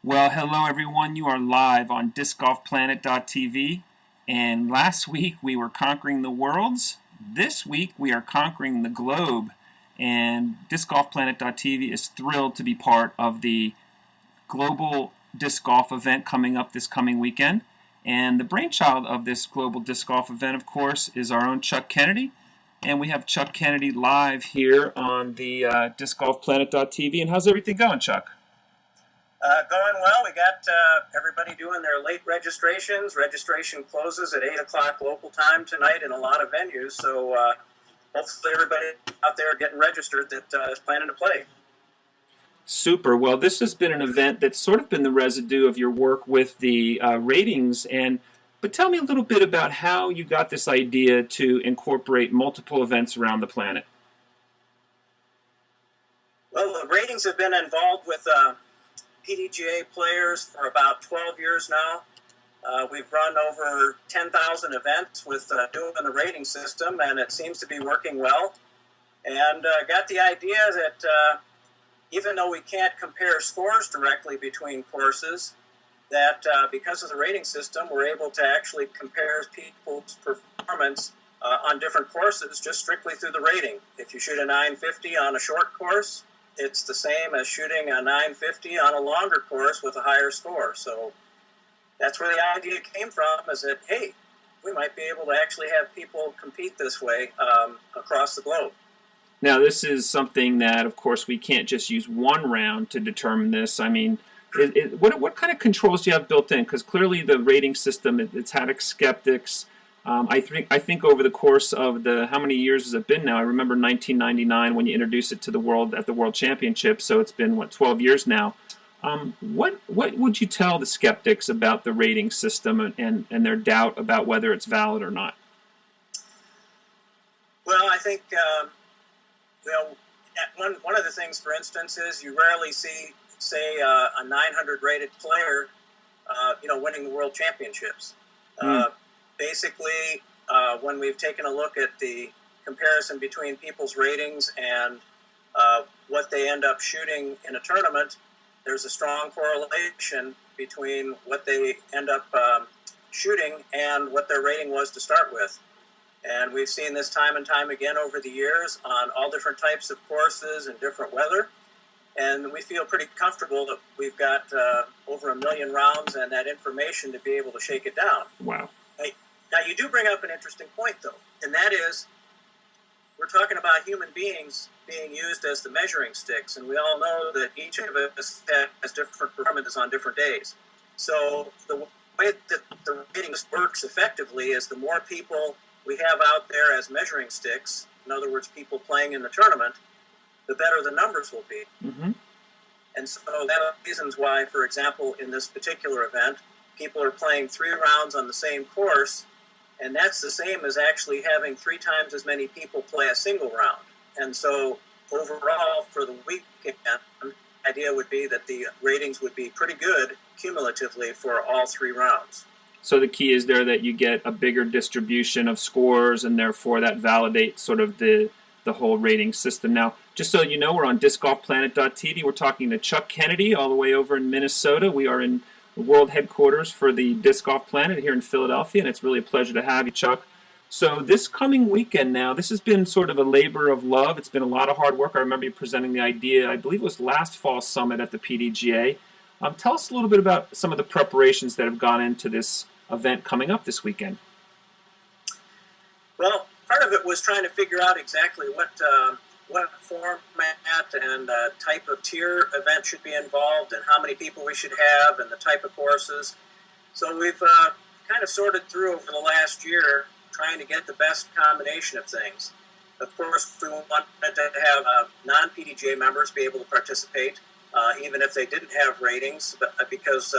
Well, hello everyone. You are live on discgolfplanet.tv. And last week we were conquering the worlds. This week we are conquering the globe. And discgolfplanet.tv is thrilled to be part of the global disc golf event coming up this coming weekend. And the brainchild of this global disc golf event, of course, is our own Chuck Kennedy. And we have Chuck Kennedy live here on the discgolfplanet.tv. And how's everything going, Chuck? Going well. We got everybody doing their late registrations. Registration closes at 8 o'clock local time tonight in a lot of venues. So hopefully everybody out there getting registered that is planning to play. Super. Well, this has been an event that's sort of been the residue of your work with the ratings. But tell me a little bit about how you got this idea to incorporate multiple events around the planet. Well, the ratings have been involved with PDGA players for about 12 years now. We've run over 10,000 events with doing the rating system, and it seems to be working well. And got the idea that even though we can't compare scores directly between courses, that because of the rating system, we're able to actually compare people's performance on different courses just strictly through the rating. If you shoot a 950 on a short course, it's the same as shooting a 950 on a longer course with a higher score. So that's where the idea came from, is that, hey, we might be able to actually have people compete this way across the globe. Now, this is something that, of course, we can't just use one round to determine this. I mean, what kind of controls do you have built in? Because clearly the rating system, it's had skeptics. I think over the course of how many years has it been now? I remember 1999 when you introduced it to the world at the World Championship, so it's been, 12 years now. What would you tell the skeptics about the rating system and their doubt about whether it's valid or not? Well, I think, one of the things, for instance, is you rarely see, say, a 900 rated player, winning the World Championships. Basically, when we've taken a look at the comparison between people's ratings and what they end up shooting in a tournament, there's a strong correlation between what they end up shooting and what their rating was to start with. And we've seen this time and time again over the years on all different types of courses and different weather. And we feel pretty comfortable that we've got over 1 million rounds and that information to be able to shake it down. Wow. Now, you do bring up an interesting point, though, and that is we're talking about human beings being used as the measuring sticks, and we all know that each of us has different performances on different days. So the way that the ratings works effectively is the more people we have out there as measuring sticks, in other words, people playing in the tournament, the better the numbers will be. Mm-hmm. And so that are reasons why, for example, in this particular event, people are playing 3 rounds on the same course, and that's the same as actually having 3 times as many people play a single round. And so overall, for the weekend, the idea would be that the ratings would be pretty good cumulatively for all 3 rounds. So the key is there that you get a bigger distribution of scores, and therefore that validates sort of the whole rating system. Now, just so you know, we're on discgolfplanet.tv. We're talking to Chuck Kennedy all the way over in Minnesota. We are in the world headquarters for the Disc Golf Planet here in Philadelphia, and it's really a pleasure to have you, Chuck. So this coming weekend now, this has been sort of a labor of love. It's been a lot of hard work. I remember you presenting the idea, I believe it was last fall summit at the PDGA. Tell us a little bit about some of the preparations that have gone into this event coming up this weekend. Well, part of it was trying to figure out exactly what format and type of tier event should be involved and how many people we should have and the type of courses. So we've kind of sorted through over the last year trying to get the best combination of things. Of course, we wanted to have non-PDGA members be able to participate, even if they didn't have ratings, because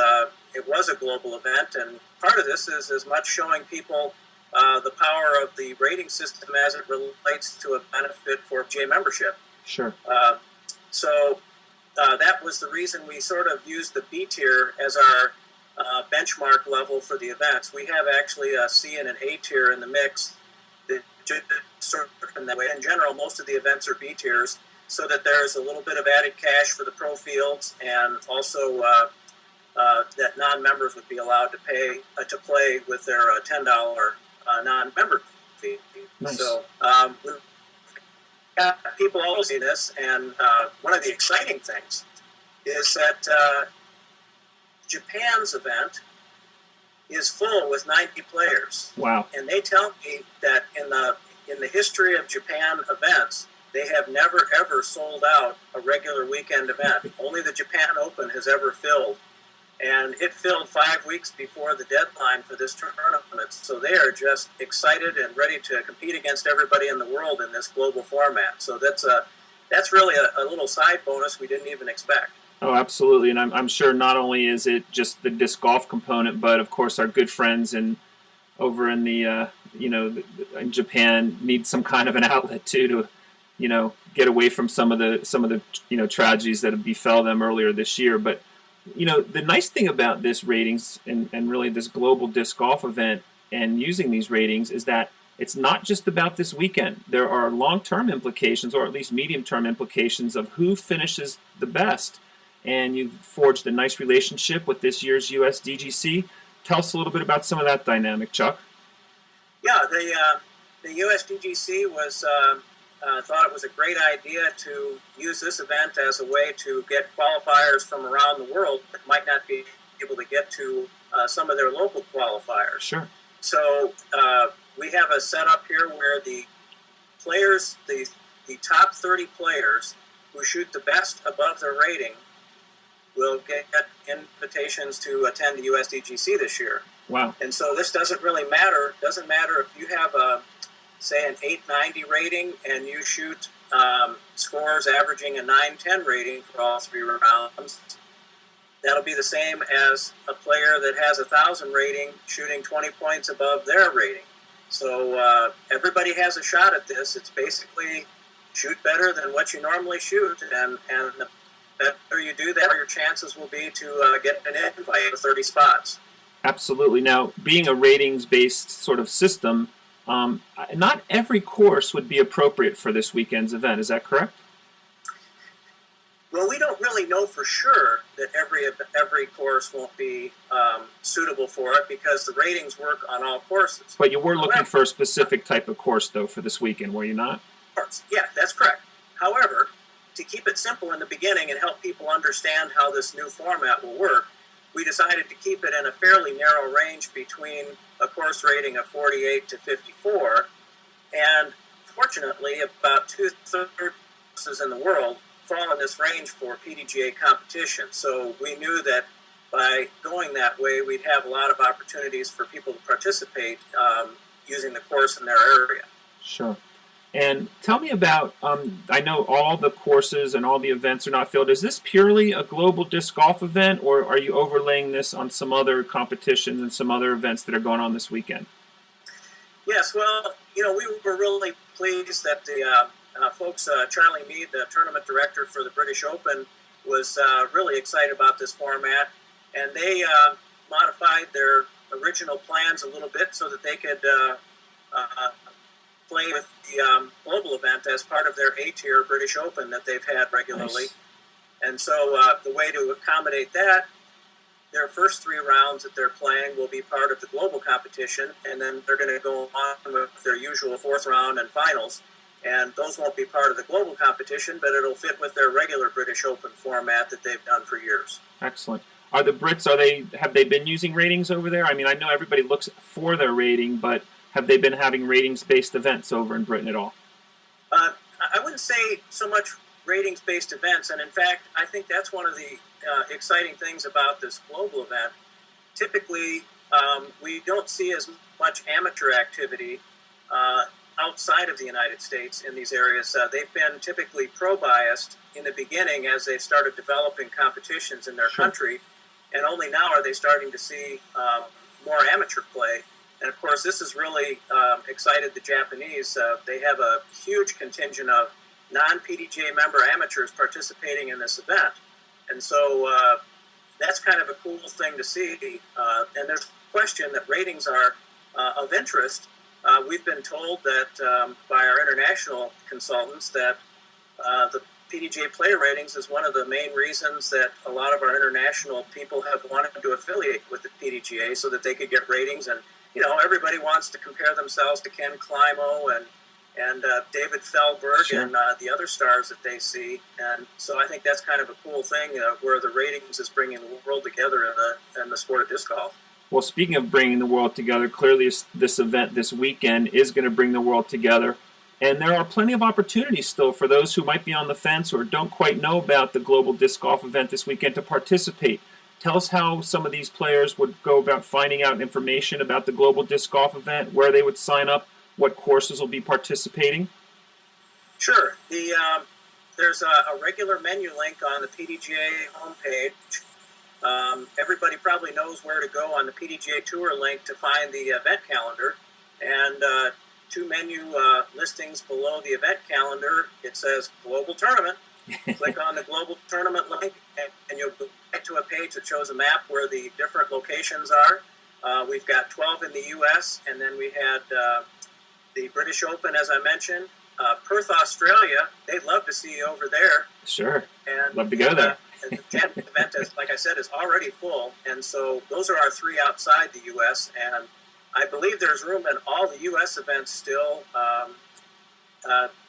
it was a global event. And part of this is as much showing people the power of the rating system as it relates to a benefit for PDGA membership. Sure. So that was the reason we sort of used the B tier as our benchmark level for the events. We have actually a C and an A tier in the mix. Sort of in that way. In general, most of the events are B tiers, so that there's a little bit of added cash for the pro fields, and also that non-members would be allowed to play with their $10 non-member fee. Nice. So we've got people all see this, and one of the exciting things is that Japan's event is full with 90 players. Wow. And they tell me that in the history of Japan events, they have never ever sold out a regular weekend event. Only the Japan Open has ever filled. And it filled 5 weeks before the deadline for this tournament. So they are just excited and ready to compete against everybody in the world in this global format. So that's really a little side bonus we didn't even expect. Oh, absolutely. And I'm sure not only is it just the disc golf component, but of course our good friends over in the in Japan need some kind of an outlet too to get away from some of the tragedies that befell them earlier this year. But the nice thing about this ratings and really this global disc golf event and using these ratings is that it's not just about this weekend. There are long-term implications, or at least medium-term implications, of who finishes the best. And you've forged a nice relationship with this year's USDGC. Tell us a little bit about some of that dynamic, Chuck. Yeah, the USDGC was thought it was a great idea to use this event as a way to get qualifiers from around the world that might not be able to get to some of their local qualifiers. Sure. So we have a setup here where the players, the top 30 players who shoot the best above their rating, will get invitations to attend the USDGC this year. Wow. And so this doesn't really matter. It doesn't matter if you have say an 890 rating and you shoot scores averaging a 910 rating for all 3 rounds. That'll be the same as a player that has 1,000 rating shooting 20 points above their rating. So everybody has a shot at this. It's basically shoot better than what you normally shoot, and the better you do that, your chances will be to get an invite to 30 spots. Absolutely. Now, being a ratings-based sort of system, not every course would be appropriate for this weekend's event. Is that correct? Well, we don't really know for sure that every course won't be suitable for it because the ratings work on all courses. But you were looking for a specific type of course, though, for this weekend, were you not? Yeah, that's correct. However, to keep it simple in the beginning and help people understand how this new format will work, we decided to keep it in a fairly narrow range between a course rating of 48 to 54. And fortunately, about 2/3 courses in the world fall in this range for PDGA competition. So we knew that by going that way, we'd have a lot of opportunities for people to participate using the course in their area. Sure. And tell me about, I know all the courses and all the events are not filled. Is this purely a global disc golf event, or are you overlaying this on some other competitions and some other events that are going on this weekend? Yes, well, we were really pleased that the folks, Charlie Mead, the tournament director for the British Open, was really excited about this format, and they modified their original plans a little bit so that they could play with the global event as part of their A-tier British Open that they've had regularly. Nice. And so the way to accommodate that, their first 3 rounds that they're playing will be part of the global competition, and then they're going to go on with their usual 4th round and finals. And those won't be part of the global competition, but it'll fit with their regular British Open format that they've done for years. Excellent. Are the Brits, have they been using ratings over there? I mean, I know everybody looks for their rating, but have they been having ratings-based events over in Britain at all? I wouldn't say so much ratings-based events, and in fact, I think that's one of the exciting things about this global event. Typically, we don't see as much amateur activity outside of the United States in these areas. They've been typically pro-biased in the beginning as they started developing competitions in their country, and only now are they starting to see more amateur play. And of course, this has really excited the Japanese. They have a huge contingent of non-PDGA member amateurs participating in this event. And so that's kind of a cool thing to see. And there's a question that ratings are of interest. We've been told that by our international consultants that the PDGA player ratings is one of the main reasons that a lot of our international people have wanted to affiliate with the PDGA so that they could get ratings. And, everybody wants to compare themselves to Ken Climo and David Feldberg Sure. and the other stars that they see. And so I think that's kind of a cool thing where the ratings is bringing the world together in the sport of disc golf. Well, speaking of bringing the world together, clearly this event this weekend is going to bring the world together. And there are plenty of opportunities still for those who might be on the fence or don't quite know about the Global Disc Golf event this weekend to participate. Tell us how some of these players would go about finding out information about the Global Disc Golf event, where they would sign up, what courses will be participating. Sure. There's a regular menu link on the PDGA homepage. Everybody probably knows where to go on the PDGA Tour link to find the event calendar. And two menu listings below the event calendar, it says Global Tournament. Click on the Global Tournament link, and you'll go back to a page that shows a map where the different locations are. We've got 12 in the U.S., and then we had the British Open, as I mentioned. Perth, Australia, they'd love to see you over there. Sure. And love to go there. The champion event, like I said, is already full, and so those are our three outside the U.S., and I believe there's room in all the U.S. events still.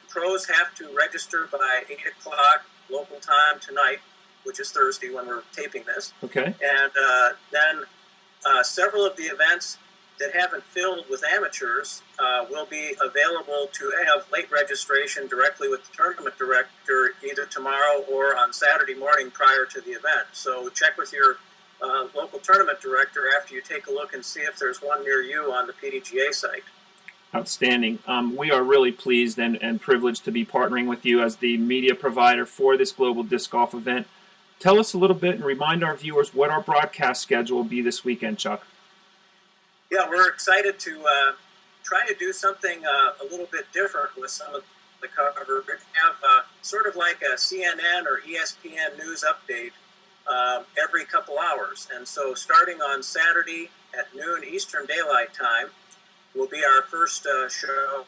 Pros have to register by 8 o'clock local time tonight, which is Thursday when we're taping this. Okay. And then several of the events that haven't filled with amateurs will be available to have late registration directly with the tournament director either tomorrow or on Saturday morning prior to the event. So check with your local tournament director after you take a look and see if there's one near you on the PDGA site. Outstanding. We are really pleased and privileged to be partnering with you as the media provider for this Global Disc Golf event. Tell us a little bit and remind our viewers what our broadcast schedule will be this weekend, Chuck. Yeah, we're excited to try to do something a little bit different with some of the cover. We have sort of like a CNN or ESPN news update every couple hours. And so starting on Saturday at noon Eastern Daylight Time will be our first show.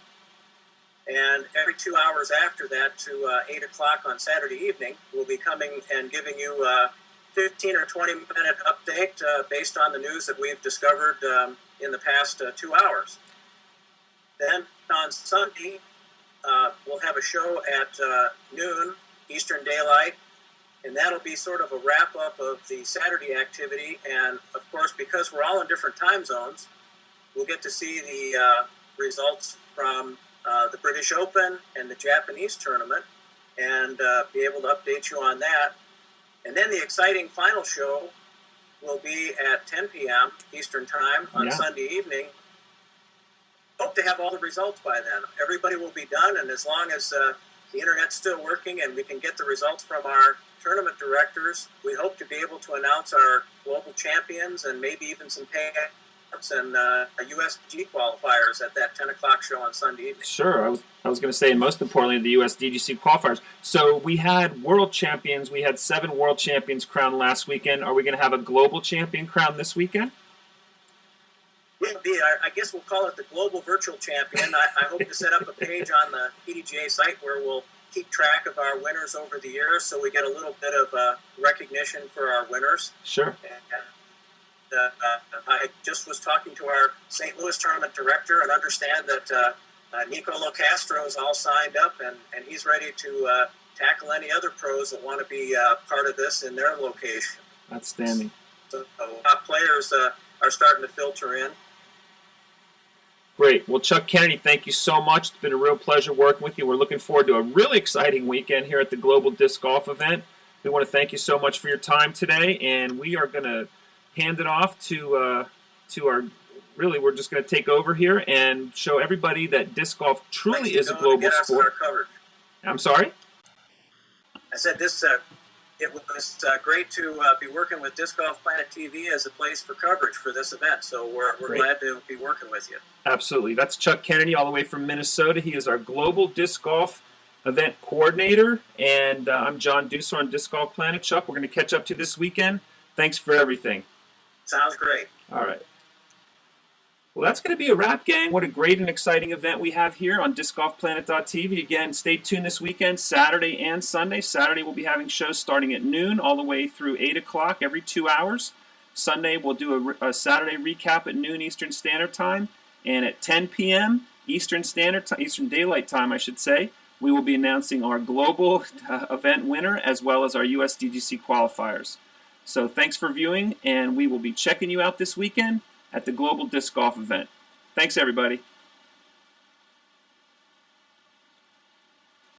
And every 2 hours after that to 8 o'clock on Saturday evening, we'll be coming and giving you a 15 or 20-minute update based on the news that we've discovered in the past 2 hours. Then on Sunday, we'll have a show at noon Eastern Daylight, and that'll be sort of a wrap-up of the Saturday activity. And, of course, because we're all in different time zones, we'll get to see the results from the British Open and the Japanese tournament and be able to update you on that. And then the exciting final show will be at 10 p.m. Eastern Time on Sunday evening. Hope to have all the results by then. Everybody will be done, and as long as the internet's still working and we can get the results from our tournament directors, we hope to be able to announce our global champions and maybe even some payouts and USDG qualifiers at that 10 o'clock show on Sunday evening. Sure. I was going to say, and most importantly, the USDGC qualifiers. So we had world champions. We had 7 world champions crowned last weekend. Are we going to have a global champion crowned this weekend? Will be. I guess we'll call it the Global Virtual Champion. I hope to set up a page on the PDGA site where we'll keep track of our winners over the years so we get a little bit of recognition for our winners. Sure. And, I just was talking to our St. Louis tournament director and understand that Nico Locastro is all signed up and he's ready to tackle any other pros that want to be part of this in their location. Outstanding. So players are starting to filter in. Great. Well, Chuck Kennedy, thank you so much. It's been a real pleasure working with you. We're looking forward to a really exciting weekend here at the Global Disc Golf event. We want to thank you so much for your time today, and we are going to hand it off to our, really, we're just going to take over here and show everybody that disc golf truly is a global sport. I'm sorry? I said this. It was great to be working with Disc Golf Planet TV as a place for coverage for this event, so we're glad to be working with you. Absolutely. That's Chuck Kennedy all the way from Minnesota. He is our Global Disc Golf Event Coordinator, and I'm John Duesler on Disc Golf Planet. Chuck, we're going to catch up to you this weekend. Thanks for everything. Sounds great. All right. Well, that's going to be a wrap, gang. What a great and exciting event we have here on discgolfplanet.tv. Again, stay tuned this weekend, Saturday and Sunday. Saturday, we'll be having shows starting at noon all the way through 8 o'clock every 2 hours. Sunday, we'll do a Saturday recap at noon Eastern Standard Time. And at 10 p.m. Eastern Daylight Time, I should say, we will be announcing our global event winner as well as our USDGC qualifiers. So thanks for viewing, and we will be checking you out this weekend at the Global Disc Golf event. Thanks, everybody.